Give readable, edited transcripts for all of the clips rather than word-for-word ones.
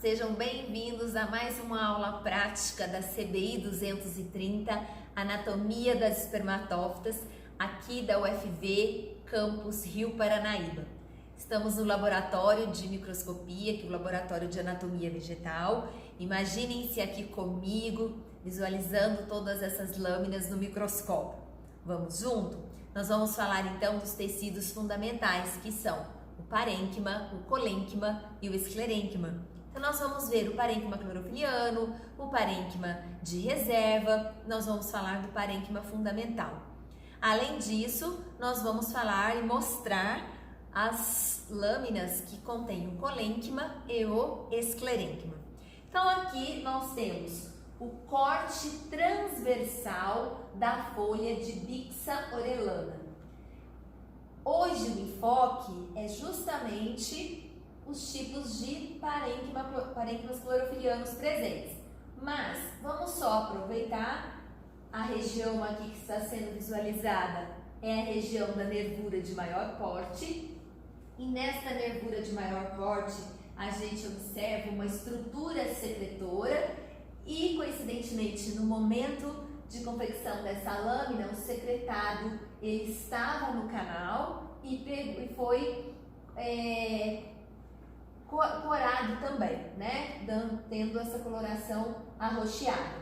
Sejam bem-vindos a mais uma aula prática da CBI 230, Anatomia das Espermatófitas, aqui da UFV, Campus Rio Paranaíba. Estamos no laboratório de microscopia, que é o laboratório de anatomia vegetal. Imaginem-se aqui comigo, visualizando todas essas lâminas no microscópio. Vamos junto? Nós vamos falar então dos tecidos fundamentais, que são o parênquima, o colênquima e o esclerênquima. Então nós vamos ver o parênquima clorofiliano, o parênquima de reserva, nós vamos falar do parênquima fundamental. Além disso, nós vamos falar e mostrar as lâminas que contêm o colênquima e o esclerênquima. Então aqui nós temos o corte transversal da folha de Bixa orellana. Hoje o enfoque é justamente os tipos de parênquimas clorofilianos presentes. Mas vamos só aproveitar a região aqui que está sendo visualizada, é a região da nervura de maior porte. E nesta nervura de maior porte, a gente observa uma estrutura secretora e, coincidentemente, no momento de confecção dessa lâmina, o secretado ele estava no canal e foi corado também, né? Tendo essa coloração arroxeada.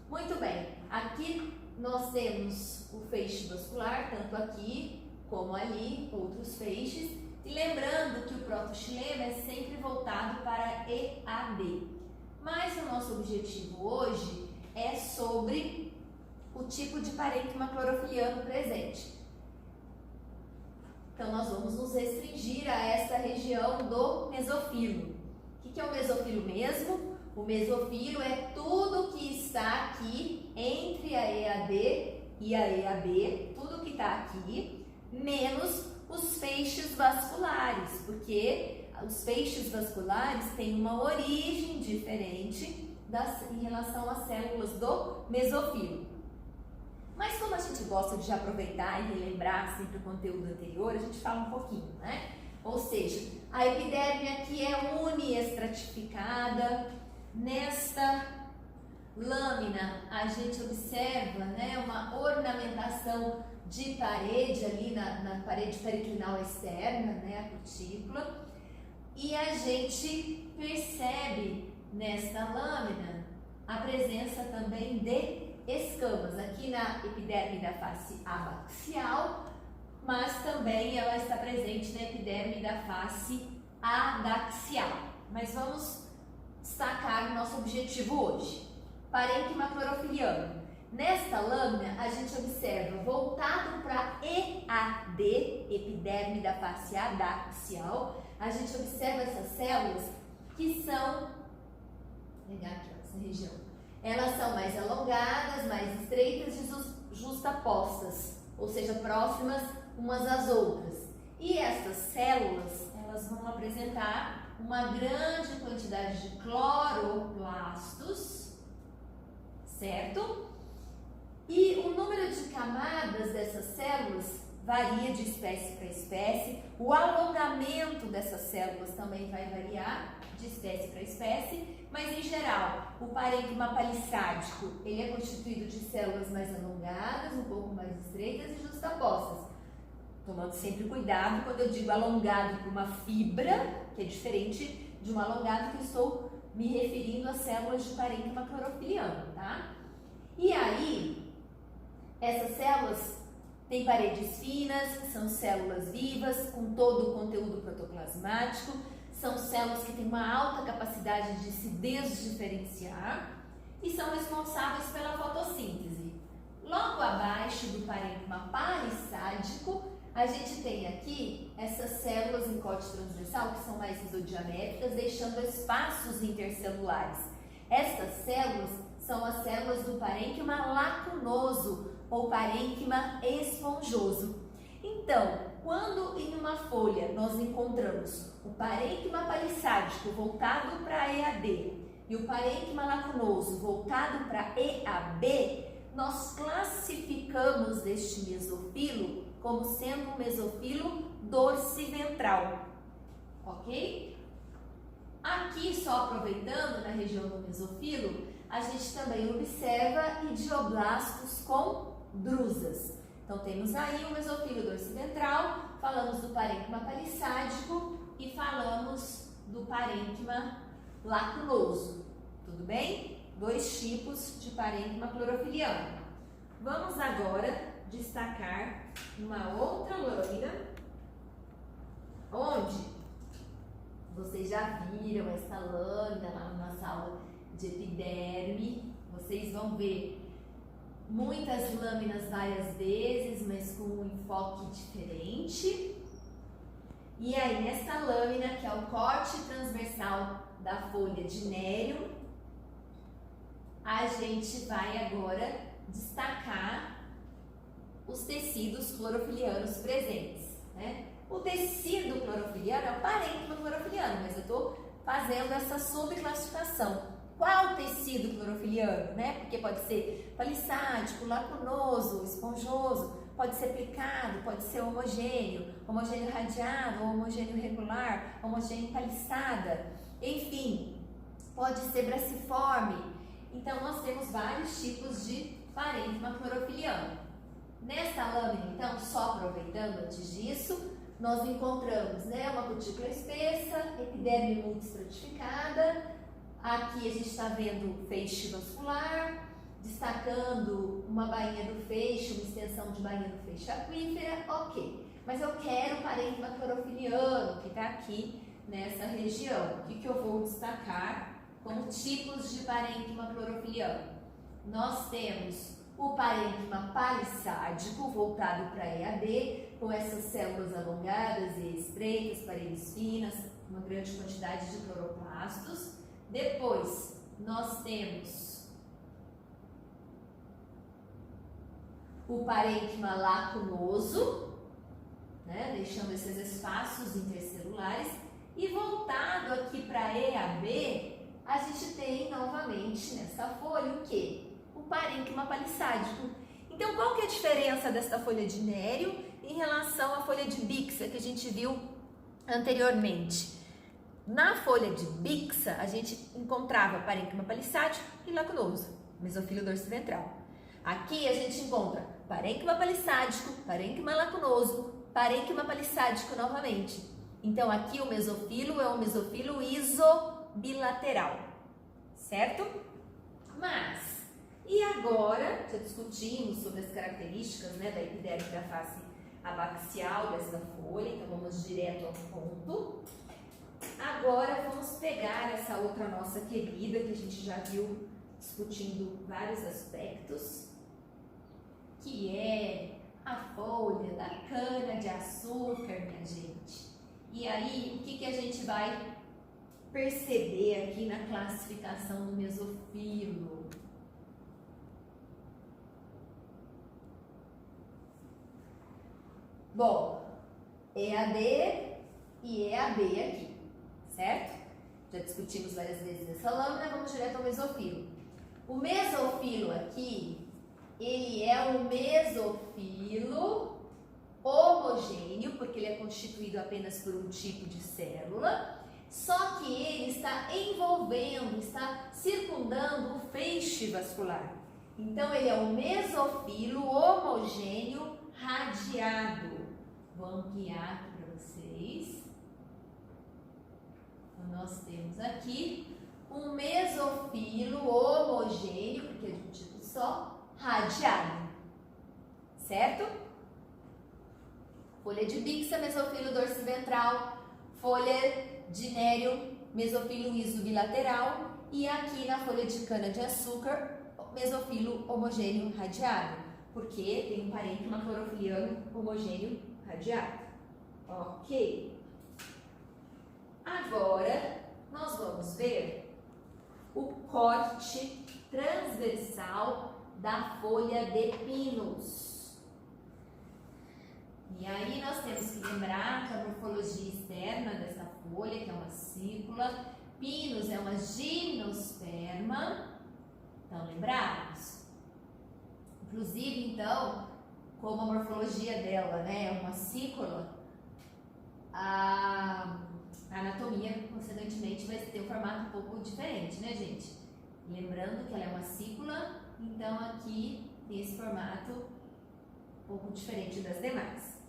Muito bem, aqui nós temos o feixe vascular, tanto aqui como ali, outros feixes. E lembrando que o protoxilema é sempre voltado para EAD. Mas o nosso objetivo hoje é sobre o tipo de parênquima clorofiliano presente. Então, nós vamos nos restringir a esta região do mesofilo. O que é o mesofilo mesmo? O mesofilo é tudo que está aqui entre a EAD e a EAB, tudo que está aqui, menos os feixes vasculares, porque os feixes vasculares têm uma origem diferente em relação às células do mesofilo. Mas como a gente gosta de aproveitar e relembrar sempre o conteúdo anterior, a gente fala um pouquinho, né? Ou seja, a epiderme aqui é uniestratificada. Nesta lâmina a gente observa, né, uma ornamentação de parede ali na parede periclinal externa, né, a cutícula. E a gente percebe nesta lâmina a presença também de escamas, aqui na epiderme da face abaxial, mas também ela está presente na epiderme da face adaxial. Mas vamos destacar o nosso objetivo hoje. Parênquima clorofiliano. Nesta lâmina, a gente observa, voltado para EAD, epiderme da face adaxial, a gente observa essas células que são, vou pegar aqui essa região, elas são mais alongadas, mais estreitas e justapostas, ou seja, próximas umas às outras. E essas células, elas vão apresentar uma grande quantidade de cloroplastos, certo? E o número de camadas dessas células varia de espécie para espécie, o alongamento dessas células também vai variar de espécie para espécie, mas em geral, o parênquima palissádico, ele é constituído de células mais alongadas, um pouco mais estreitas e justapostas. Tomando sempre cuidado quando eu digo alongado para uma fibra, que é diferente de um alongado que eu estou me referindo a células de parênquima clorofiliano, tá? E aí, essas células têm paredes finas, são células vivas, com todo o conteúdo protoplasmático, são células que têm uma alta capacidade de se desdiferenciar e são responsáveis pela fotossíntese. Logo abaixo do parênquima palissádico, a gente tem aqui essas células em corte transversal que são mais isodiamétricas, deixando espaços intercelulares. Estas células são as células do parênquima lacunoso ou parênquima esponjoso. Então, quando em uma folha nós encontramos o parênquima palissádico voltado para EAD e o parênquima lacunoso voltado para EAB, nós classificamos este mesofilo como sendo um mesofilo dorsiventral, ok? Aqui, só aproveitando, na região do mesofilo, a gente também observa idioblastos com drusas. Então, temos aí o mesofilo dorsiventral, falamos do parênquima palissádico e falamos do parênquima lacunoso. Tudo bem? Dois tipos de parênquima clorofiliano. Vamos agora destacar uma outra lâmina, onde vocês já viram essa lâmina lá na nossa aula de epiderme. Vocês vão ver muitas lâminas várias vezes, mas com um enfoque diferente. E aí, nessa lâmina, que é o corte transversal da folha de nério, a gente vai agora destacar os tecidos clorofilianos presentes, né? O tecido clorofiliano é o parênquima clorofiliano, mas eu estou fazendo essa subclassificação. Qual tecido clorofiliano, né? Porque pode ser palissádico, lacunoso, esponjoso, pode ser plicado, pode ser homogêneo, homogêneo radiado, homogêneo regular, homogêneo palissada, enfim, pode ser braciforme. Então, nós temos vários tipos de parênquima clorofiliano. Nessa lâmina, então, só aproveitando antes disso, nós encontramos, né, uma cutícula espessa, epiderme multiestratificada. Aqui a gente está vendo feixe vascular, destacando uma bainha do feixe, uma extensão de bainha do feixe aquífera, ok. Mas eu quero o parênquima clorofiliano, que está aqui nessa região. O que eu vou destacar como tipos de parênquima clorofiliano? Nós temos o parênquima palissádico, voltado para EAD, com essas células alongadas e estreitas, paredes finas, uma grande quantidade de cloroplastos. Depois, nós temos o parênquima lacunoso, né, deixando esses espaços intercelulares. E voltado aqui para EAB, a gente tem novamente nessa folha o quê? O parênquima palissádico. Então, qual que é a diferença desta folha de nério em relação à folha de bixa que a gente viu anteriormente? Na folha de bixa, a gente encontrava parênquima palissádico e lacunoso, mesofilo dorsiventral. Aqui a gente encontra parênquima palissádico, parênquima lacunoso, parênquima palissádico novamente. Então, aqui o mesofilo é um mesofilo isobilateral, certo? Mas, e agora, já discutimos sobre as características, né, da epiderme da face abaxial dessa folha, então vamos direto ao ponto. Agora vamos pegar essa outra nossa querida, que a gente já viu discutindo vários aspectos, que é a folha da cana-de-açúcar, minha gente. E aí, o que a gente vai perceber aqui na classificação do mesofilo? Bom, EAD e EAB aqui, certo? Já discutimos várias vezes essa lâmina, vamos direto ao mesofilo. O mesofilo aqui, ele é um mesofilo homogêneo, porque ele é constituído apenas por um tipo de célula, só que ele está envolvendo, está circundando o feixe vascular. Então, ele é um mesofilo homogêneo radiado. Vou ampliar aqui para vocês. Então, nós temos aqui um mesofilo homogêneo, porque é de um tipo só, radiado, certo? Folha de bixa, mesofilo dorsiventral, folha de nério, mesofilo isobilateral, e aqui na folha de cana-de-açúcar, mesofilo homogêneo radiado, porque tem um parênquima clorofiliano homogêneo radiado. Ok. Agora, nós vamos ver o corte transversal da folha de pinus. E aí nós temos que lembrar que a morfologia externa dessa folha, que é uma cícula, pinus é uma gimnosperma. Então, lembrados? Inclusive, então, como a morfologia dela, né, é uma cícula, A anatomia, consequentemente, vai ter um formato um pouco diferente, né, gente? Lembrando que ela é uma cícula, então aqui tem esse formato um pouco diferente das demais.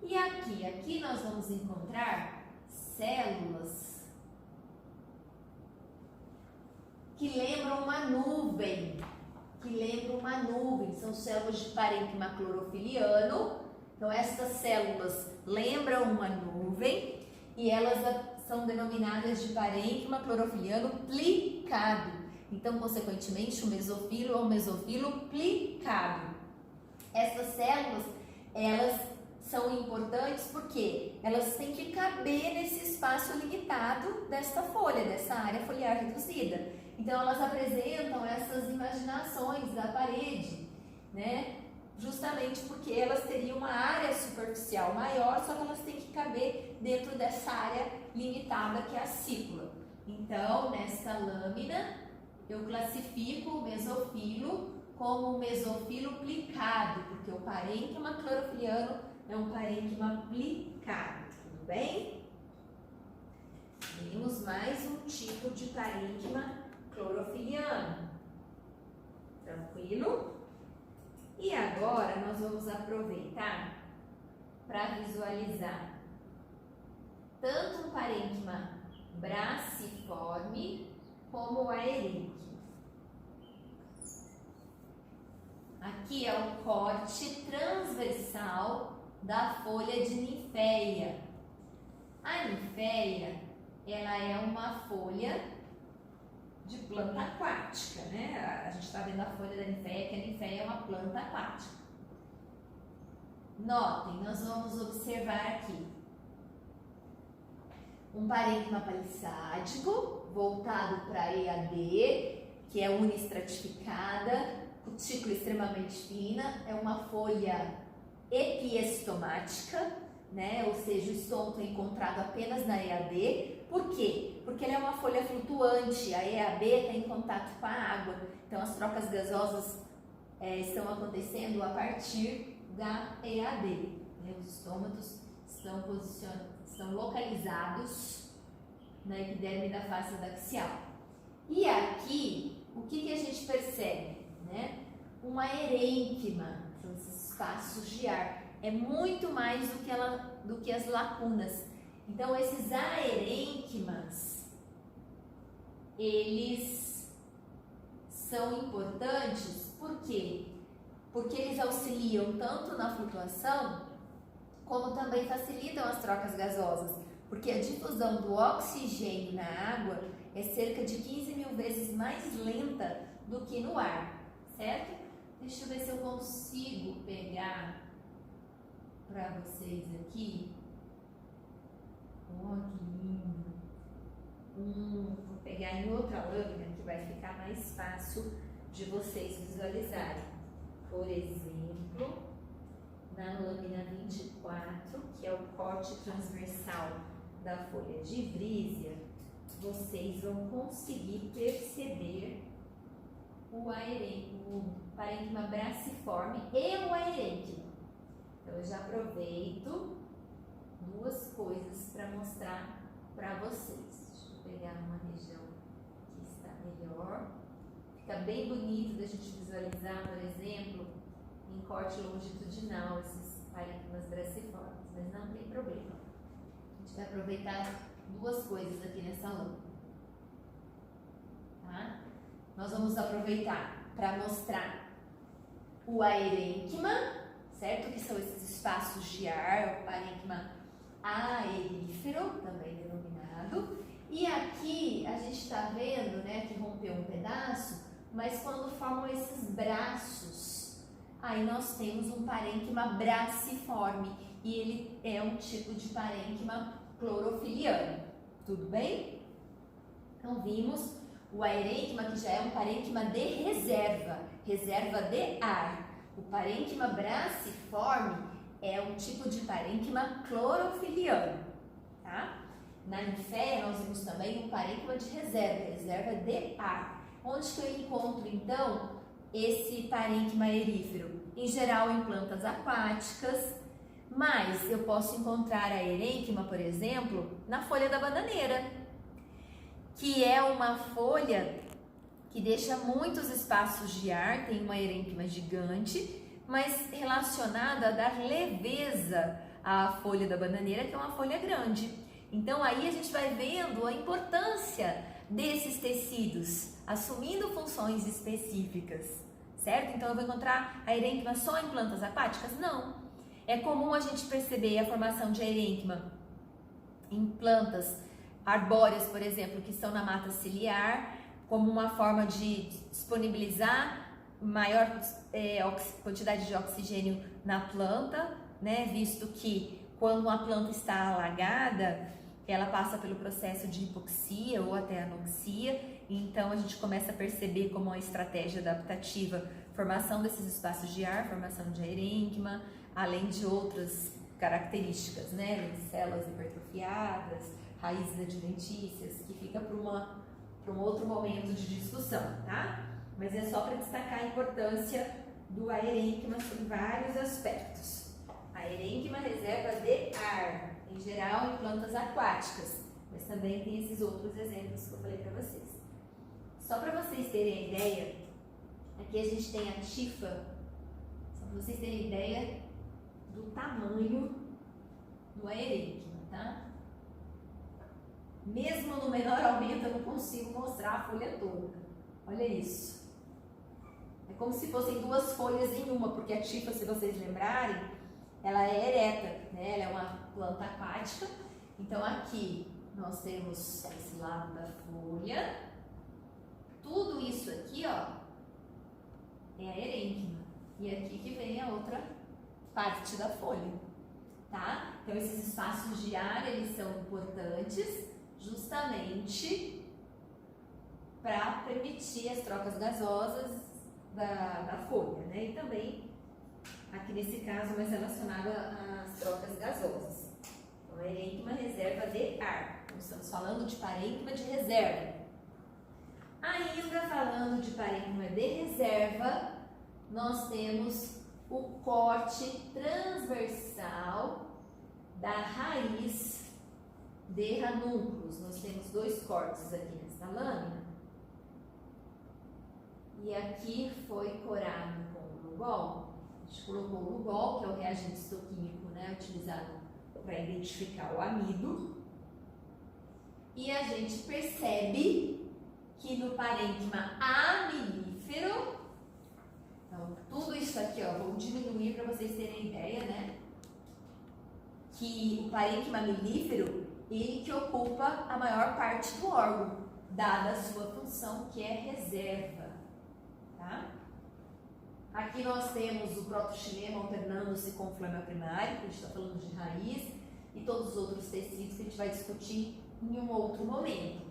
E aqui nós vamos encontrar células que lembram uma nuvem, são células de parênquima clorofiliano. Então essas células lembram uma nuvem e elas são denominadas de parênquima clorofiliano plicado. Então, consequentemente, o mesofilo é um mesofilo plicado. Essas células, elas são importantes porque elas têm que caber nesse espaço limitado desta folha, dessa área foliar reduzida. Então, elas apresentam essas imaginações da parede, né? Justamente porque elas teriam uma área superficial maior, só que elas têm que caber dentro dessa área limitada que é a cícula. Então, nesta lâmina, eu classifico o mesofilo como mesofilo plicado, porque o parênquima clorofiliano é um parênquima plicado, tudo bem? Temos mais um tipo de parênquima clorofiliano. Tranquilo? E agora nós vamos aproveitar para visualizar tanto um parênquima braciforme como o aerente. Aqui é o corte transversal da folha de ninféia. A ninféia, ela é uma folha de planta aquática, né? A gente está vendo a folha da ninféia, que a ninféia é uma planta aquática. Notem, nós vamos observar aqui um parênquima palissádico voltado para a EAD, que é unistratificada, cutícula extremamente fina, é uma folha epiestomática, né? Ou seja, o estômago é encontrado apenas na EAD. Por quê? Porque ela é uma folha flutuante, a EAB está em contato com a água, então as trocas gasosas estão acontecendo a partir da EAD. Né? Os estômatos estão localizados na epiderme da face adaxial. E aqui, o que a gente percebe? Né? Um aerênquima, são esses espaços de ar, é muito mais do que as lacunas. Então, esses aerênquimas, eles são importantes, por quê? Porque eles auxiliam tanto na flutuação, como também facilitam as trocas gasosas, porque a difusão do oxigênio na água é cerca de 15 mil vezes mais lenta do que no ar, certo? Deixa eu ver se eu consigo pegar para vocês aqui. Oh, que lindo! Vou pegar em outra lâmina que vai ficar mais fácil de vocês visualizarem. Por exemplo, na lâmina 24, que é o corte transversal da folha de vrísia, vocês vão conseguir perceber o parênquima braciforme e o aerênquima. Então, eu já aproveito duas coisas para mostrar para vocês. Deixa eu pegar uma região que está melhor. Fica bem bonito da gente visualizar, por exemplo, em corte longitudinal esses parênquimas braciformes, mas não tem problema. A gente vai aproveitar duas coisas aqui nessa lâmina. Tá? Nós vamos aproveitar para mostrar o aerênquima, certo? Que são esses espaços de ar, o parênquima aerífero, também denominado. E aqui a gente está vendo, né, que rompeu um pedaço, mas quando formam esses braços, aí nós temos um parênquima braciforme e ele é um tipo de parênquima clorofiliano. Tudo bem? Então vimos o aerênquima, que já é um parênquima de reserva de ar. O parênquima braciforme é um tipo de parênquima clorofiliano, tá? Na ninféia nós vimos também um parênquima de reserva de ar. Onde que eu encontro então esse parênquima aerífero? Em geral em plantas aquáticas, Mas eu posso encontrar a erênquima, por exemplo, na folha da bananeira, que é uma folha que deixa muitos espaços de ar, tem uma erênquima gigante, mas relacionada a dar leveza à folha da bananeira, que é uma folha grande. Então aí a gente vai vendo a importância desses tecidos, assumindo funções específicas, certo? Então eu vou encontrar a erênquima só em plantas aquáticas? Não. É comum a gente perceber a formação de erênquima em plantas arbóreas, por exemplo, que estão na mata ciliar, como uma forma de disponibilizar maior quantidade de oxigênio na planta, né? Visto que quando uma planta está alagada, ela passa pelo processo de hipoxia ou até anoxia, então a gente começa a perceber como uma estratégia adaptativa, formação desses espaços de ar, formação de erênquima, além de outras características, né? Células hipertrofiadas, raízes adventícias, que fica para um outro momento de discussão, tá? Mas é só para destacar a importância do erênquima em vários aspectos. A erênquima reserva de ar, em geral em plantas aquáticas, mas também tem esses outros exemplos que eu falei para vocês. Só para vocês terem a ideia, aqui a gente tem a tifa, só para vocês terem ideia do tamanho do erênquima, tá? Mesmo no menor aumento eu não consigo mostrar a folha toda. Olha isso. É como se fossem duas folhas em uma, porque a tifa, se vocês lembrarem, ela é ereta, né? Ela é uma planta aquática. Então aqui nós temos esse lado da folha. Tudo isso aqui, ó, é a erênquima. E aqui que vem a outra parte da folha, tá? Então esses espaços de ar, eles são importantes justamente para permitir as trocas gasosas da folha, né? E também, aqui nesse caso, mais relacionado às trocas gasosas. Então, a erênquima reserva de ar. Então, estamos falando de parênquima de reserva. Ainda falando de parênquima de reserva, nós temos o corte transversal da raiz de ranúnculos. Nós temos dois cortes aqui nessa lâmina. E aqui foi corado com Lugol. A gente colocou o Lugol, que é o reagente histoquímico, né, utilizado para identificar o amido. E a gente percebe que no parênquima amilífero, então tudo isso aqui, ó, vou diminuir para vocês terem ideia, né? Que o parênquima amilífero, ele que ocupa a maior parte do órgão, dada a sua função que é reserva, tá? Aqui nós temos o protoxilema alternando-se com o flema primário, que a gente está falando de raiz, e todos os outros tecidos que a gente vai discutir em um outro momento.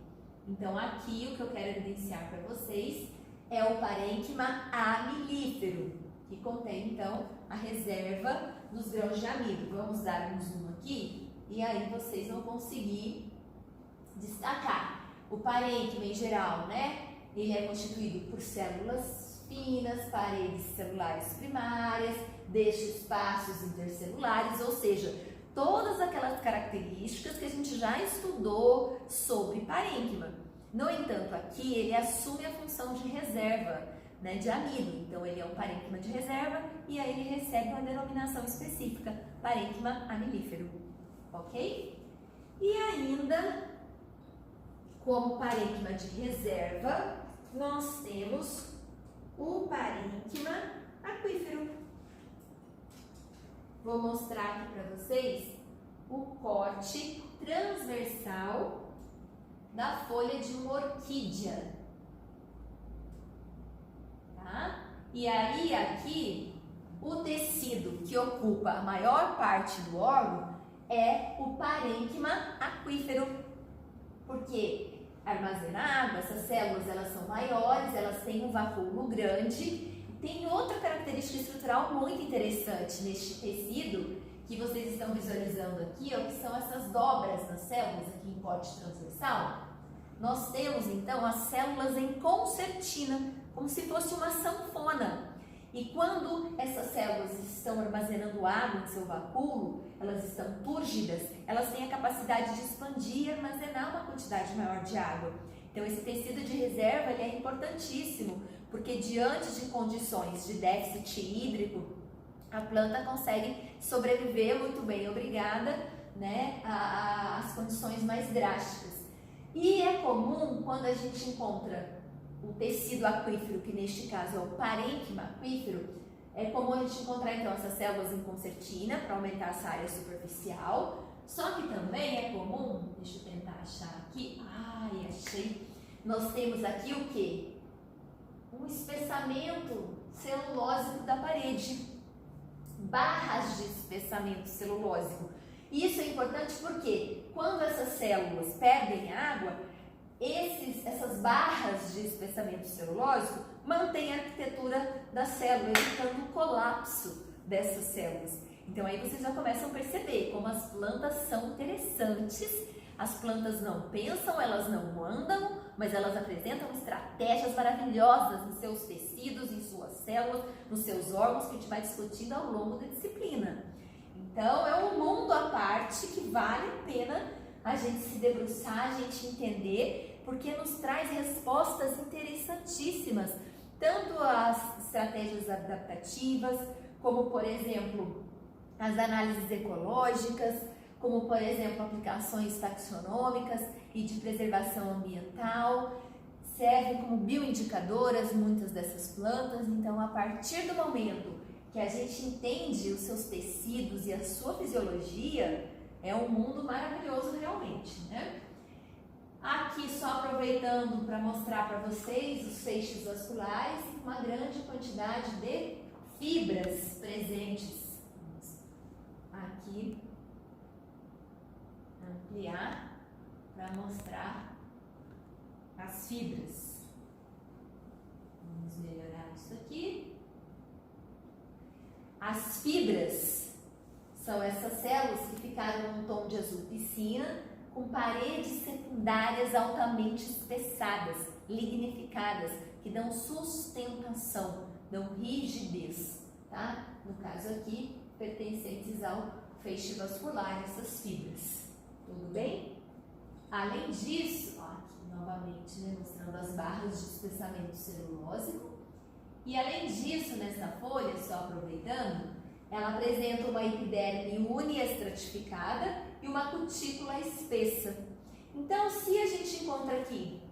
Então aqui o que eu quero evidenciar para vocês é o parênquima amilífero, que contém então a reserva dos grãos de amido. Vamos dar um zoom aqui e aí vocês vão conseguir destacar. O parênquima em geral, né? Ele é constituído por células finas, paredes celulares primárias, deixa espaços intercelulares, ou seja, todas aquelas características que a gente já estudou sobre parênquima. No entanto, aqui ele assume a função de reserva, né, de amido. Então, ele é um parênquima de reserva e aí ele recebe uma denominação específica, parênquima amilífero. Ok? E ainda, como parênquima de reserva, nós temos o parênquima aquífero. Vou mostrar aqui para vocês o corte transversal da folha de uma orquídea, tá? E aí aqui o tecido que ocupa a maior parte do órgão é o parênquima aquífero, porque armazena água, essas células elas são maiores, elas têm um vacúolo grande. Tem outra característica estrutural muito interessante neste tecido que vocês estão visualizando aqui, ó, que são essas dobras nas células aqui em corte transversal. Nós temos então as células em concertina, como se fosse uma sanfona. E quando essas células estão armazenando água em seu vacúolo, elas estão túrgidas, elas têm a capacidade de expandir e armazenar uma quantidade maior de água. Então esse tecido de reserva ele é importantíssimo, porque diante de condições de déficit hídrico, a planta consegue sobreviver muito bem, obrigada, né, às condições mais drásticas. E é comum quando a gente encontra o tecido aquífero, que neste caso é o parênquima aquífero, é comum a gente encontrar então essas células em concertina para aumentar essa área superficial. Só que também é comum, deixa eu tentar achar aqui, ai, achei, nós temos aqui o que? Um espessamento celulósico da parede, barras de espessamento celulósico. Isso é importante porque quando essas células perdem água, essas barras de espessamento celulósico mantêm a arquitetura da célula, evitando o colapso dessas células. Então aí vocês já começam a perceber como as plantas são interessantes. As plantas não pensam, elas não andam, mas elas apresentam estratégias maravilhosas nos seus tecidos, em suas células, nos seus órgãos, que a gente vai discutindo ao longo da disciplina. Então é um mundo à parte que vale a pena a gente se debruçar, a gente entender, porque nos traz respostas interessantíssimas, tanto as estratégias adaptativas, como por exemplo as análises ecológicas, como por exemplo aplicações taxonômicas e de preservação ambiental, servem como bioindicadoras muitas dessas plantas. Então, a partir do momento que a gente entende os seus tecidos e a sua fisiologia, é um mundo maravilhoso realmente, né? Aqui só aproveitando para mostrar para vocês os feixes vasculares e uma grande quantidade de fibras presentes. Aqui ampliar para mostrar as fibras. Vamos melhorar isso aqui. As fibras são essas células que ficaram num tom de azul piscina, com paredes secundárias altamente espessadas, lignificadas, que dão sustentação, dão rigidez, tá? No caso aqui, pertencentes ao feixe vascular, essas fibras. Tudo bem? Além disso, ó, aqui novamente, né, mostrando as barras de espessamento celulósico. E além disso, nessa folha, só aproveitando, ela apresenta uma epiderme uniestratificada e uma cutícula espessa. Então, se a gente encontra aqui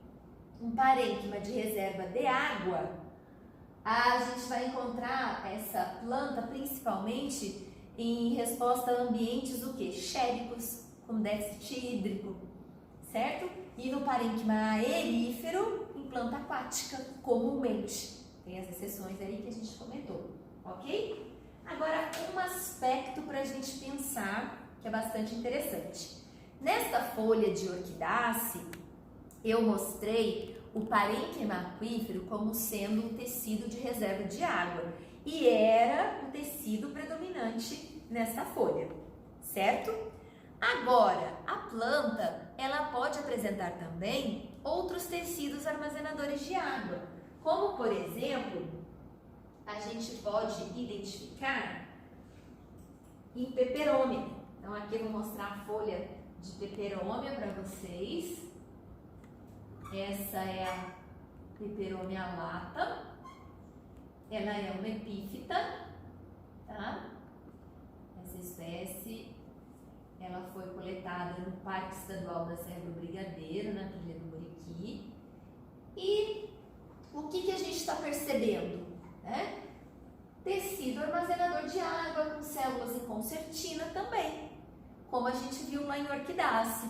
um parênquima de reserva de água, a gente vai encontrar essa planta principalmente em resposta a ambientes o quê? Xéricos, com déficit hídrico, certo? E no parênquima aerífero, em planta aquática, comumente. Tem as exceções aí que a gente comentou, ok? Agora, um aspecto para a gente pensar que é bastante interessante. Nesta folha de orquidácea, eu mostrei o parênquima aquífero como sendo um tecido de reserva de água e era o tecido predominante nesta folha, certo? Agora, a planta, ela pode apresentar também outros tecidos armazenadores de água, como por exemplo, a gente pode identificar em peperômia. Então aqui eu vou mostrar a folha de peperômia para vocês. Essa é a peperômia lata. Ela é uma epífita, tá? Essa espécie, ela foi coletada no Parque Estadual da Serra do Brigadeiro, na trilha do Muriqui. E o que a gente está percebendo, né? Tecido armazenador de água com células em concertina também, como a gente viu lá em orquidácea.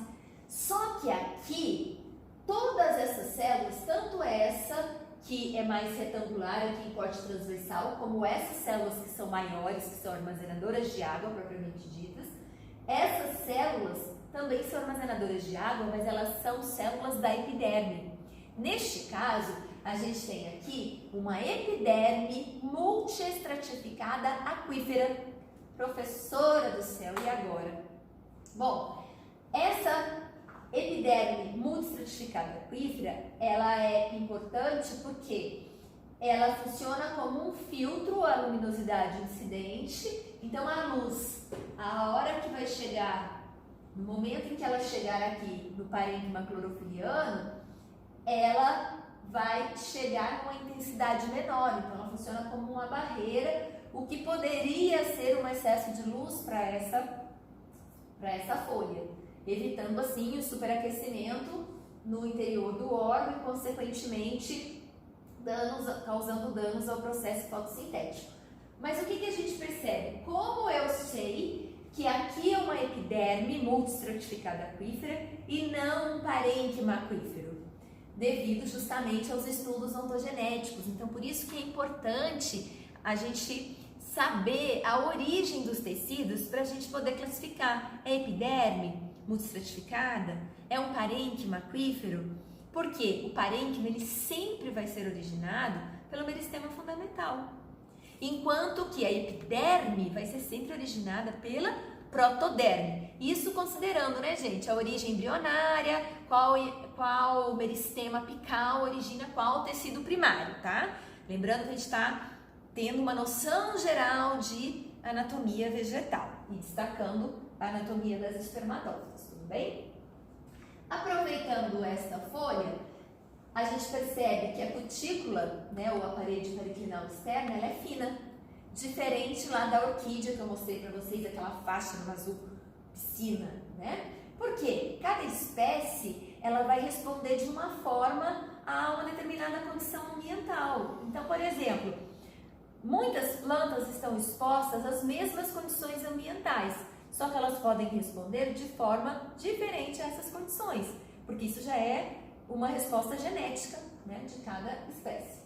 Só que aqui, todas essas células, tanto essa que é mais retangular aqui em corte transversal, como essas células que são maiores, que são armazenadoras de água propriamente ditas, essas células também são armazenadoras de água, mas elas são células da epiderme. Neste caso, a gente tem aqui uma epiderme multiestratificada aquífera. Professora do céu, e agora? Bom, essa epiderme multiestratificada aquífera, ela é importante porque ela funciona como um filtro à luminosidade incidente. Então a luz, a hora que vai chegar, no momento em que ela chegar aqui no parênquima clorofiliano, ela vai chegar com uma intensidade menor, então ela funciona como uma barreira, o que poderia ser um excesso de luz para essa folha, evitando assim o superaquecimento no interior do órgão e, consequentemente, causando danos ao processo fotossintético. Mas o que a gente percebe? Como eu sei que aqui é uma epiderme multistratificada aquífera e não um parênquima aquífero? Devido justamente aos estudos ontogenéticos. Então, por isso que é importante a gente saber a origem dos tecidos para a gente poder classificar. É epiderme multistratificada? É um parênquima aquífero? Porque o parênquima ele sempre vai ser originado pelo meristema fundamental, enquanto que a epiderme vai ser sempre originada pela protoderme. Isso considerando, né, gente, a origem embrionária, qual meristema apical origina qual tecido primário, tá? Lembrando que a gente está tendo uma noção geral de anatomia vegetal e destacando a anatomia das espermatófitas, tudo bem? Aproveitando esta folha, a gente percebe que a cutícula, né, ou a parede pariclinal externa, ela é fina, diferente lá da orquídea que eu mostrei para vocês, aquela faixa no azul piscina, né? Porque cada espécie ela vai responder de uma forma a uma determinada condição ambiental. Então, por exemplo, muitas plantas estão expostas às mesmas condições ambientais, só que elas podem responder de forma diferente a essas condições, porque isso já é uma resposta genética, né, de cada espécie.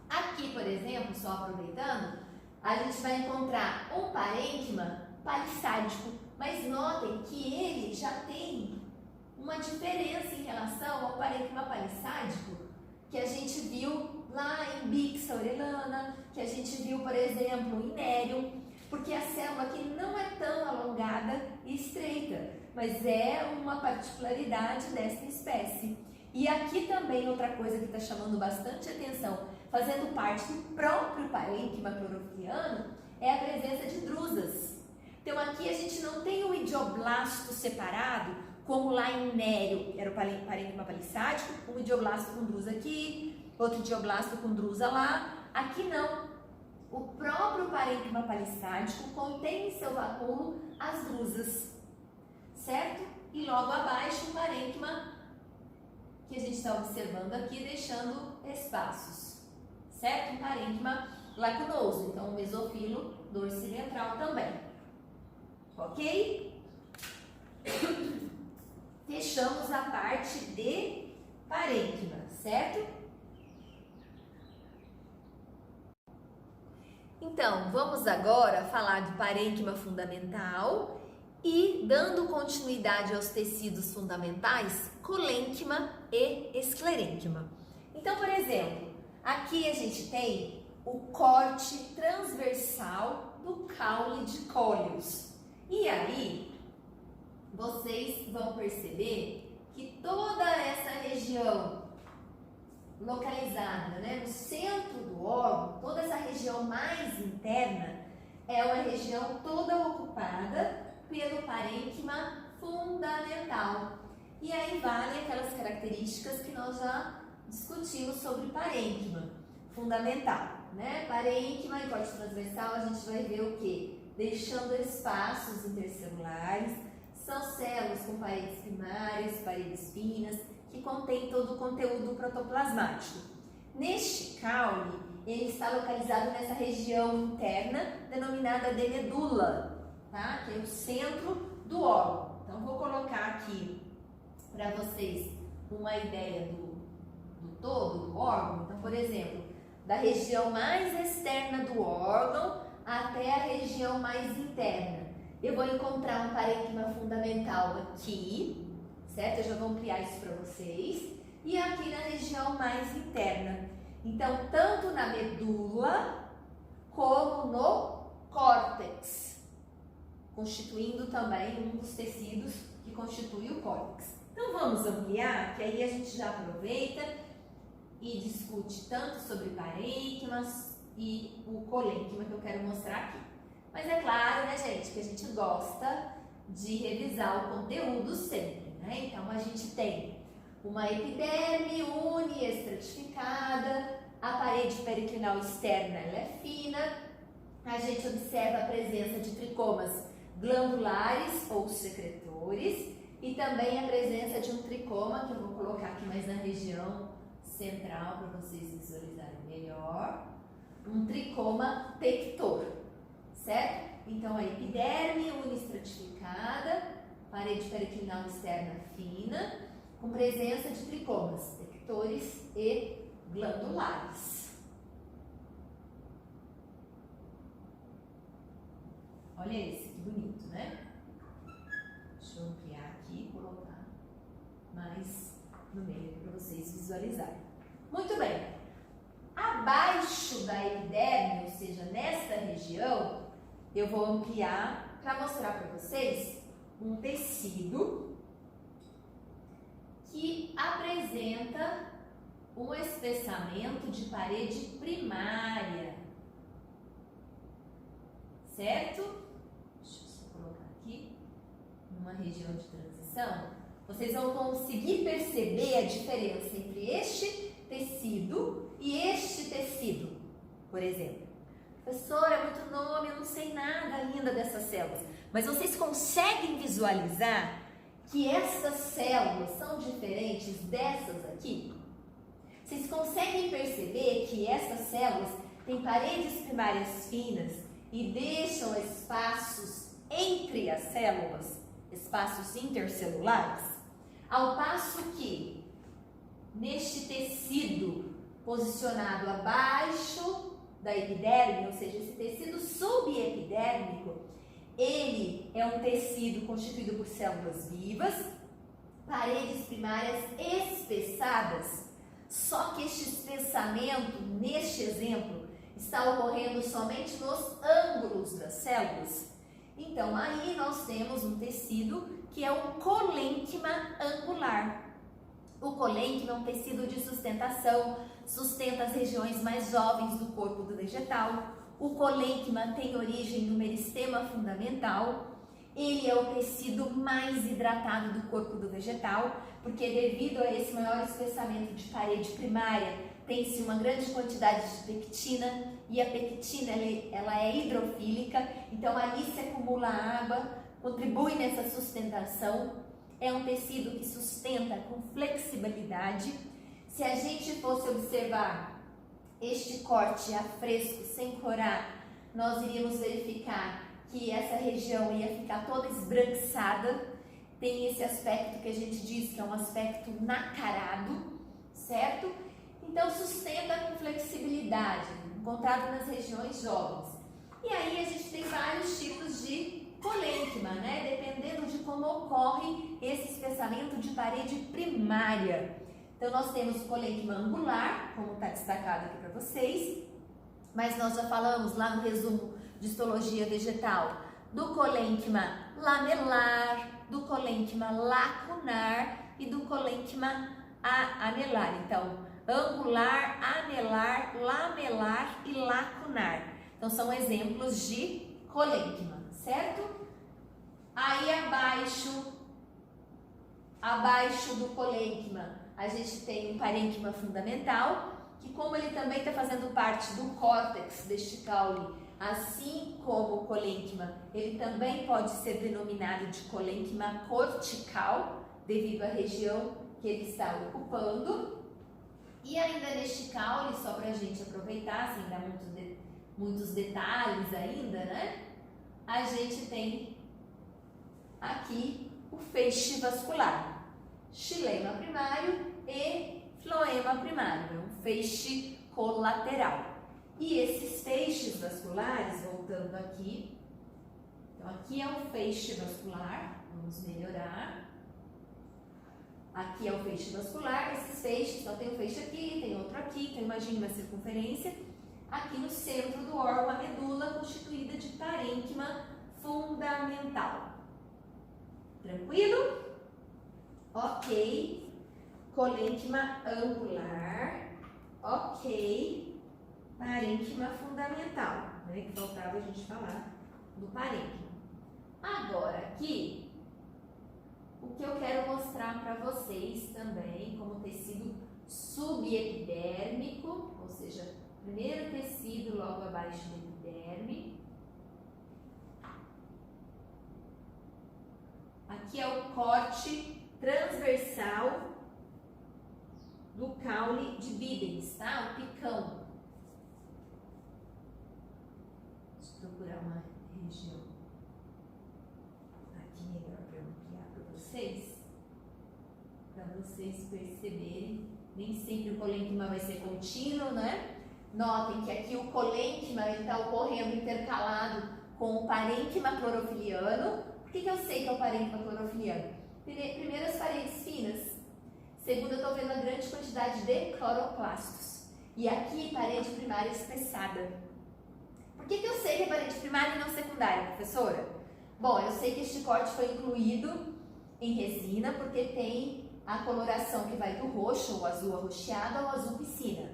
Aqui, por exemplo, só aproveitando, a gente vai encontrar um parênquima palissádico, mas notem que ele já tem uma diferença em relação ao parênquima palissádico que a gente viu lá em Bixa aurelana, que a gente viu, por exemplo, em Nerium, porque a célula aqui não é tão alongada e estreita, mas é uma particularidade dessa espécie. E aqui também outra coisa que está chamando bastante atenção, fazendo parte do próprio parênquima clorofiliano, é a presença de drusas. Então aqui a gente não tem o idioblasto separado, como lá em Nério, era o parênquima palissádico, um idioblasto com drusa aqui, outro idioblasto com drusa lá. Aqui não. O próprio parênquima palissádico contém em seu vacúolo as drusas, certo? E logo abaixo o parênquima que a gente está observando aqui, deixando espaços, certo? Um parênquima lacunoso, então o mesofilo dorsiventral também, ok? Fechamos a parte de parênquima, certo? Então, vamos agora falar do parênquima fundamental e, dando continuidade aos tecidos fundamentais, colênquima e esclerênquima. Então, por exemplo, aqui a gente tem o corte transversal do caule de Collius. E aí, vocês vão perceber que toda essa região localizada, né, no centro do órgão, toda essa região mais interna é uma região toda ocupada pelo parênquima fundamental. E aí valem aquelas características que nós já discutimos sobre parênquima fundamental, né? Parênquima e corte transversal, a gente vai ver o quê? Deixando espaços intercelulares, são células com paredes primárias, paredes finas, que contém todo o conteúdo protoplasmático. Neste caule, ele está localizado nessa região interna, denominada de medula, tá? Que é o centro do órgão. Então, vou colocar aqui para vocês uma ideia do todo do órgão. Então, por exemplo, da região mais externa do órgão até a região mais interna. Eu vou encontrar um parênquima fundamental aqui, certo? Eu já vou ampliar isso para vocês. E aqui na região mais interna. Então, tanto na medula como no córtex, constituindo também um dos tecidos que constitui o córtex. Então, vamos ampliar, que aí a gente já aproveita e discute tanto sobre parênquimas e o colênquima que eu quero mostrar aqui. Mas é claro, né, gente, que a gente gosta de revisar o conteúdo sempre, né? Então, a gente tem uma epiderme uniestratificada, a parede periclinal externa ela é fina, a gente observa a presença de tricomas glandulares ou secretores e também a presença de um tricoma, que eu vou colocar aqui mais na região central para vocês visualizarem melhor, um tricoma tector, certo? Então, a epiderme uniestratificada, parede periclinal externa fina, com presença de tricomas tectores e glandulares. Olha esse, que bonito, né? Deixa eu ampliar aqui e colocar mais no meio para vocês visualizarem. Muito bem. Abaixo da epiderme, ou seja, nesta região, eu vou ampliar para mostrar para vocês um tecido que apresenta um espessamento de parede primária, certo? Deixa eu só colocar aqui, numa região de transição, vocês vão conseguir perceber a diferença entre este tecido e este tecido, por exemplo. Professora, é muito nome, eu não sei nada ainda dessas células, mas vocês conseguem visualizar que essas células são diferentes dessas aqui? Vocês conseguem perceber que essas células têm paredes primárias finas e deixam espaços entre as células, espaços intercelulares? Ao passo que, neste tecido posicionado abaixo da epiderme, ou seja, esse tecido subepidérmico, ele é um tecido constituído por células vivas, paredes primárias espessadas, só que este espessamento, neste exemplo, está ocorrendo somente nos ângulos das células. Então, aí nós temos um tecido que é um colênquima angular. O colênquima é um tecido de sustentação, sustenta as regiões mais jovens do corpo do vegetal. O colênquima tem origem no meristema fundamental. Ele é o tecido mais hidratado do corpo do vegetal, porque devido a esse maior espessamento de parede primária, tem-se uma grande quantidade de pectina, e a pectina ela é hidrofílica, então ali se acumula água, contribui nessa sustentação. É um tecido que sustenta com flexibilidade. Se a gente fosse observar este corte a fresco, sem corar, nós iríamos verificar que essa região ia ficar toda esbranquiçada. Tem esse aspecto que a gente diz que é um aspecto nacarado, certo? Então, sustenta com flexibilidade, encontrado nas regiões jovens. E aí a gente tem vários tipos de colênquima, né? Dependendo de como ocorre esse espessamento de parede primária. Então, nós temos o colênquima angular, como está destacado aqui para vocês, mas nós já falamos lá no resumo de histologia vegetal do colênquima lamelar, do colênquima lacunar e do colênquima anelar. Então, angular, anelar, lamelar e lacunar. Então, são exemplos de colênquima, certo? Aí abaixo do colênquima, a gente tem um parênquima fundamental, que como ele também está fazendo parte do córtex deste caule, assim como o colênquima, ele também pode ser denominado de colênquima cortical, devido à região que ele está ocupando. E ainda neste caule, só para a gente aproveitar, sem dar muitos detalhes ainda, né? A gente tem aqui o feixe vascular, xilema primário e floema primário, é um feixe colateral. E esses feixes vasculares, voltando aqui, então aqui é um feixe vascular, vamos melhorar. Aqui é o feixe vascular, esses feixes, só tem um feixe aqui, tem outro aqui, então imagine uma circunferência. Aqui no centro do órgão, a medula constituída de parênquima fundamental. Tranquilo? Ok. Colênquima angular. Ok, parênquima fundamental, né? Que faltava a gente falar do parênquima. Agora aqui, o que eu quero mostrar para vocês também, como tecido subepidérmico, ou seja, primeiro tecido logo abaixo do epiderme. Aqui é o corte transversal do caule de Bidens, tá? O picão. Deixa eu procurar uma região aqui melhor para ampliar para vocês perceberem. Nem sempre o colênquima vai ser contínuo, né? Notem que aqui o colênquima está ocorrendo intercalado com o parênquima clorofiliano. Por que eu sei que é o parênquima clorofiliano? Primeiro, as paredes finas. Segundo, eu estou vendo a grande quantidade de cloroplastos. E aqui, parede primária espessada. Por que eu sei que é parede primária e não secundária, professora? Bom, eu sei que este corte foi incluído em resina porque tem a coloração que vai do roxo, ou azul arroxeado, ao azul piscina.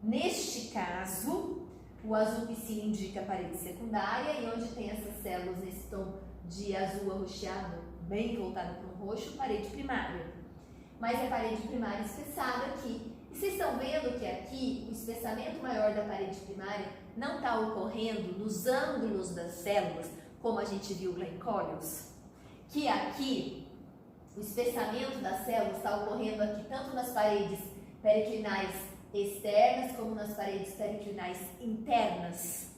Neste caso, o azul piscina indica a parede secundária, e onde tem essas células nesse tom de azul arroxeado, bem voltado para o roxo, parede primária. Mas é parede primária espessada aqui. E vocês estão vendo que aqui o espessamento maior da parede primária não está ocorrendo nos ângulos das células, como a gente viu lá em Collius? Que aqui o espessamento das células está ocorrendo aqui tanto nas paredes periclinais externas como nas paredes periclinais internas.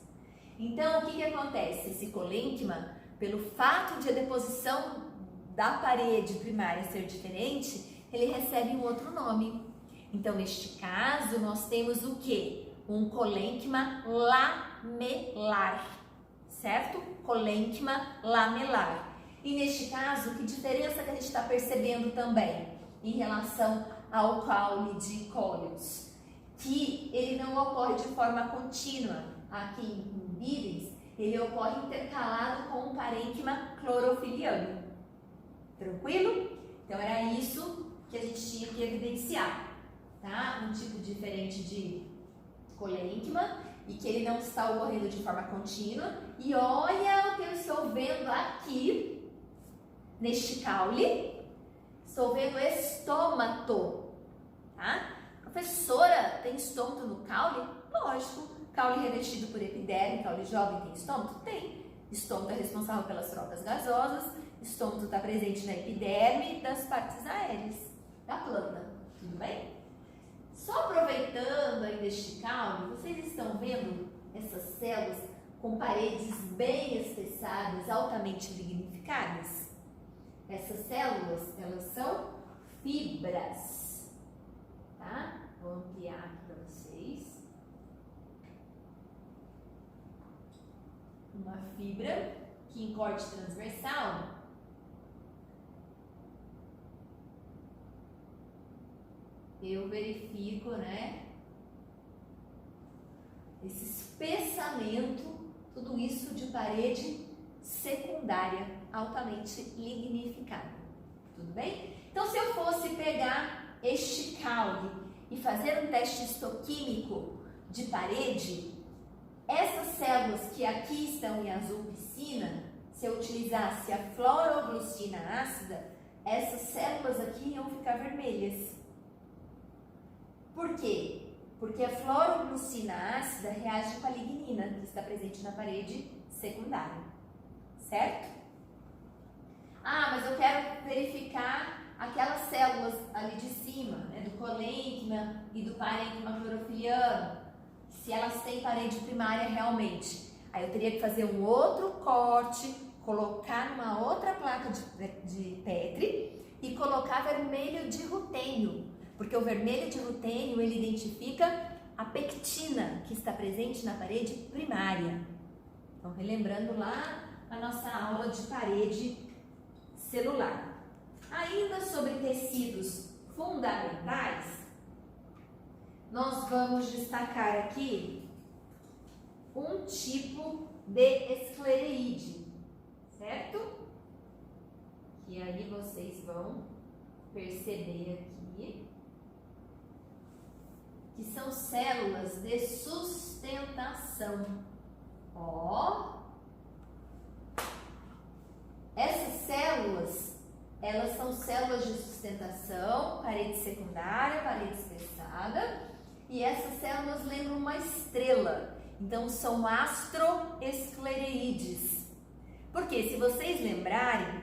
Então, o que acontece? Esse colênquima, pelo fato de a deposição da parede primária ser diferente, ele recebe um outro nome. Então, neste caso, nós temos o quê? Um colênquima lamelar, certo? Colênquima lamelar. E neste caso, que diferença que a gente está percebendo também em relação ao caule de Collius? Que ele não ocorre de forma contínua aqui em Bidens, ele ocorre intercalado com um parênquima clorofiliano. Tranquilo? Então era isso que a gente tinha que evidenciar, tá? Um tipo diferente de colênquima e que ele não está ocorrendo de forma contínua. E olha o que eu estou vendo aqui neste caule. Estou vendo estômato, tá? Professora, tem estômato no caule? Lógico. Caule revestido por epiderme, caule jovem tem estômato? Tem. Estômato é responsável pelas trocas gasosas. Estômato está presente na epiderme das partes aéreas da planta. Tudo bem? Só aproveitando ainda este caule, vocês estão vendo essas células com paredes bem espessadas, altamente lignificadas? Essas células, elas são fibras, tá? Vou ampliar aqui para vocês. Uma fibra que em corte transversal eu verifico, né? Esse espessamento, tudo isso de parede secundária, altamente lignificada. Tudo bem? Então, se eu fosse pegar este caule e fazer um teste histoquímico de parede, essas células que aqui estão em azul piscina, se eu utilizasse a fluoroglucina ácida, essas células aqui iam ficar vermelhas. Por quê? Porque a fluoroglucina ácida reage com a lignina, que está presente na parede secundária. Certo? Ah, mas eu quero verificar aquelas células ali de cima, né, do colênquima e do parênquima clorofiliano, se elas têm parede primária realmente. Aí eu teria que fazer um outro corte, colocar numa outra placa de Petri e colocar vermelho de rutênio, porque o vermelho de rutênio ele identifica a pectina que está presente na parede primária. Então, relembrando lá a nossa aula de parede celular. Ainda sobre tecidos fundamentais, nós vamos destacar aqui um tipo de esclereide, certo? Que aí vocês vão perceber aqui que são células de sustentação. Ó, essas células, elas são células de sustentação, parede secundária, parede espessada, e essas células lembram uma estrela, então são astroesclereídes. Porque se vocês lembrarem,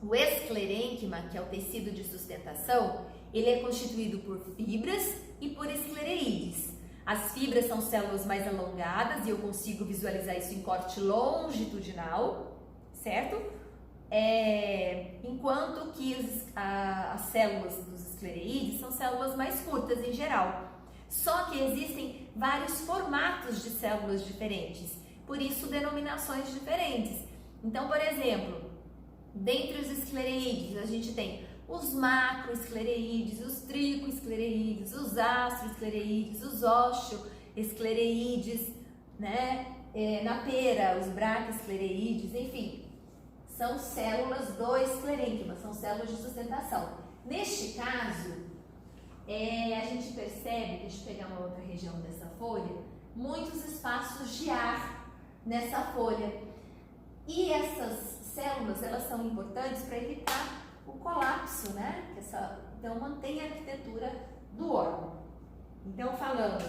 o esclerênquima, que é o tecido de sustentação, ele é constituído por fibras e por esclereídes. As fibras são células mais alongadas e eu consigo visualizar isso em corte longitudinal, certo? Enquanto que as células dos esclereídes são células mais curtas em geral. Só que existem vários formatos de células diferentes, por isso denominações diferentes. Então, por exemplo, dentre os esclereídes, a gente tem os macroesclereídes, os tricoesclereídes, os astroesclereídes, os osteoesclereídes, né? Na pera, os braquiosclereídes, enfim, são células do esclerênquima, são células de sustentação. Neste caso, a gente percebe, deixa eu pegar uma outra região dessa folha, muitos espaços de ar nessa folha. E essas células, elas são importantes para evitar o colapso, né? Então, mantém a arquitetura do órgão. Então, falamos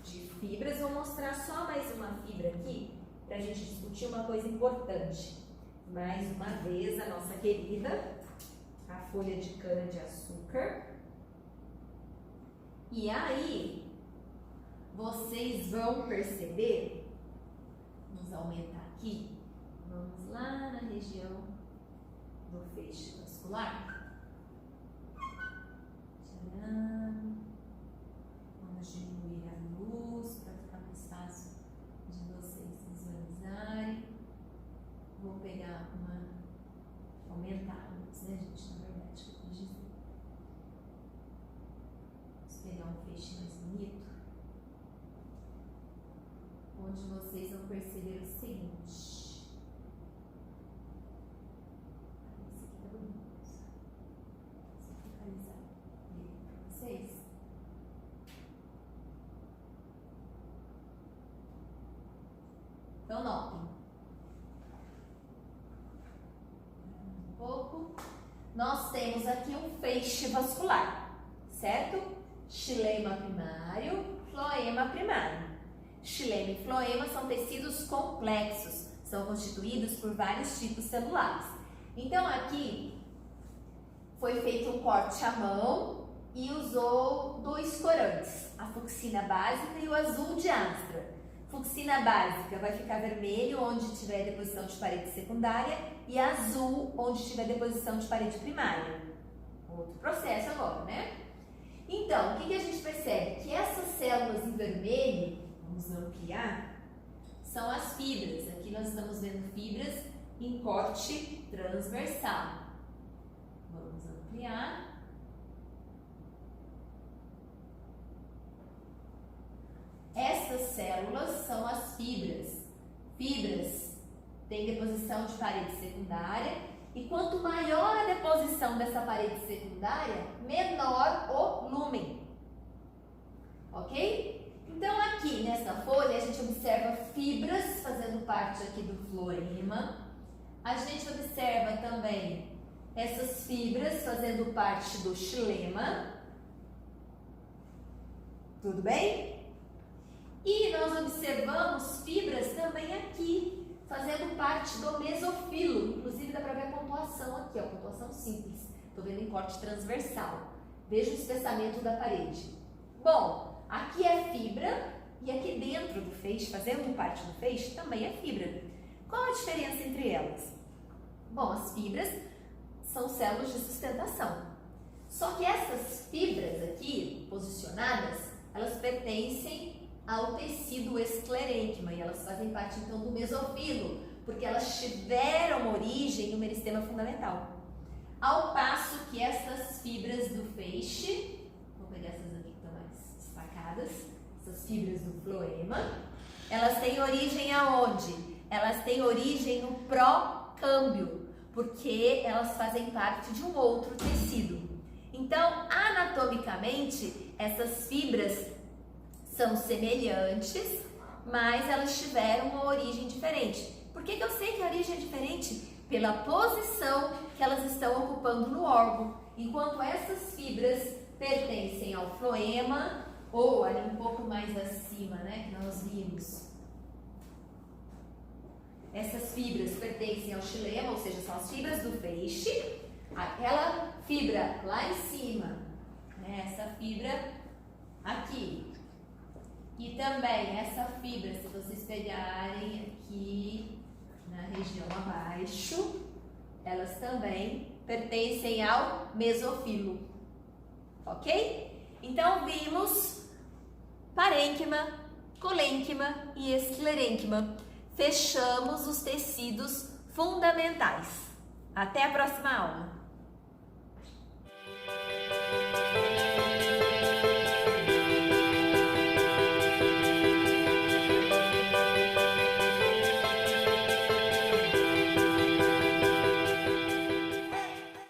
de fibras, vou mostrar só mais uma fibra aqui, para a gente discutir uma coisa importante. Mais uma vez, a nossa querida, a folha de cana-de-açúcar. E aí, vocês vão perceber, vamos aumentar aqui, vamos lá na região do feixe vascular. Tcharam. Vamos diminuir a luz para ficar mais fácil de vocês visualizarem. Vou pegar aumentar a luz, né, gente? Na verdade, que eu quis dizer. Vamos pegar um feixe mais bonito, onde vocês vão perceber o seguinte. Esse aqui tá bonito. Vou focalizar ele para vocês. Então, notem. Um pouco. Nós temos aqui um feixe vascular, certo? Xilema primário, floema primário. Xilema e floema são tecidos complexos, são constituídos por vários tipos celulares. Então, aqui foi feito um corte à mão e usou dois corantes, a fucsina básica e o azul de Astra. Fucsina básica vai ficar vermelho onde tiver deposição de parede secundária e azul onde tiver deposição de parede primária. Outro processo agora, né? Então, o que a gente percebe? Que essas células em vermelho, vamos ampliar, são as fibras. Aqui nós estamos vendo fibras em corte transversal. Vamos ampliar. Essas células são as fibras. Fibras têm deposição de parede secundária e quanto maior a deposição dessa parede secundária, menor o lumen. Ok? Então aqui nessa folha a gente observa fibras fazendo parte aqui do floema. A gente observa também essas fibras fazendo parte do xilema. Tudo bem? E nós observamos fibras também aqui, fazendo parte do mesofilo. Inclusive dá para ver a pontuação aqui, ó, pontuação simples. Estou vendo em corte transversal. Veja o espessamento da parede. Bom, aqui é fibra e aqui dentro do feixe, fazendo parte do feixe, também é fibra. Qual a diferença entre elas? Bom, as fibras são células de sustentação. Só que essas fibras aqui, posicionadas, elas pertencem ao tecido esclerênquima e elas fazem parte então do mesofilo, porque elas tiveram origem no meristema fundamental. Ao passo que essas fibras do feixe, vou pegar essas aqui que estão mais destacadas, essas fibras do floema, elas têm origem aonde? Elas têm origem no procâmbio, porque elas fazem parte de um outro tecido. Então, anatomicamente, essas fibras são semelhantes, mas elas tiveram uma origem diferente. Por que eu sei que a origem é diferente? Pela posição que elas estão ocupando no órgão. Enquanto essas fibras pertencem ao floema, ou ali um pouco mais acima, né, que nós vimos. Essas fibras pertencem ao xilema, ou seja, são as fibras do feixe. Aquela fibra lá em cima, né, essa fibra aqui. E também essa fibra, se vocês pegarem aqui na região abaixo, elas também pertencem ao mesofilo, ok? Então vimos parênquima, colênquima e esclerênquima. Fechamos os tecidos fundamentais. Até a próxima aula!